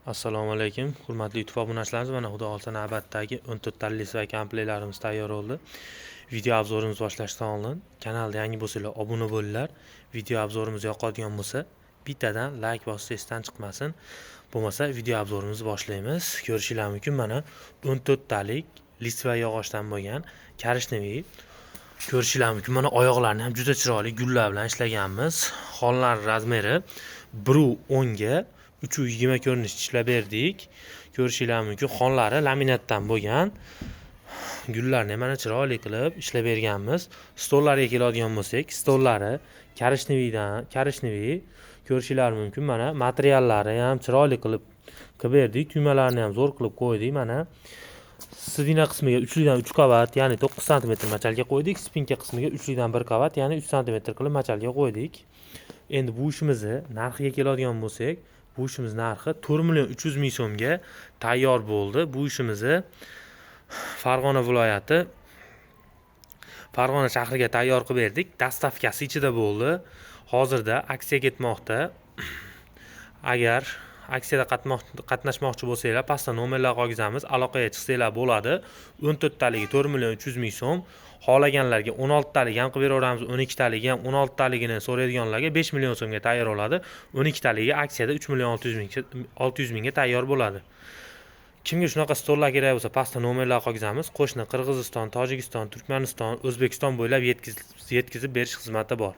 Assalomu alaykum, hurmatli YouTube obunachilarimiz. Mana xudo xolsa navbatdagi 14 tali va komplektlarimiz tayyor bo'ldi. Video obzorimizni boshlashdan oldin kanalda yangi bo'lsanglar obuna bo'linglar. Video obzorimiz yoqadigan bo'lsa, bittadan like bosish esdan chiqmasin. Bo'lmasa video obzorimizni boshlaymiz. Ko'rishingiz mumkin, mana 14 talik lisva yog'ochdan bo'lgan karishneviy. Ko'rishingiz mumkin, mana oyoqlarini ham juda chiroyli gullar bilan ishlaganmiz. Xonlar razmeri 1:10 ga 320 ko'rinish ishlab berdik. Ko'rishingiz mumkin, xonlari laminatdan bo'lgan. Gullarni mana chiroyli qilib ishlab berganmiz. Stollariga keladigan bo'lsak, stollari karishneviy. Ko'rishingiz mumkin, mana materiallari ham chiroyli qilib berdik. Tugmalarni ham zo'r qilib qo'ydik. Mana sidina qismiga 3 dan 3 qavat, ya'ni 9 sm machalga qo'ydik. Spinka qismiga 3 dan 1 qavat, ya'ni 3 sm qilib machalga qo'ydik. Endi bu ishimizni narxiga keladigan bo'lsak, bu ishimiz narxi 4.300.000 so'mga tayyor bo'ldi. Bu ishimizni Farg'ona viloyati Farg'ona shahriga tayyor qilib berdik. Dastavkasi ichida bo'ldi. Hozirda aksiya ketmoqda. Agar aksiyada qatnashmoqchi bo'lsanglar, pastda nomerlar qoldiramiz, aloqaga chiqsanglar bo'ladi. 14 taligi 4.300.000 so'm. Xohlaganlarga 16 talik ham qilib beraveramiz, 12 taligi ham. 16 taligini so'raydiganlarga 5 million so'mga tayyor bo'ladi. 12 taligi aksiyada 3.600.000 ga tayyor bo'ladi. Kimga shunaqa stollar kerak bo'lsa, pastda nomerlar qoldiramiz. Qo'shni Qirg'iziston, Tojikiston, Turkmaniston, O'zbekiston bo'ylab yetkazib berish xizmati bor.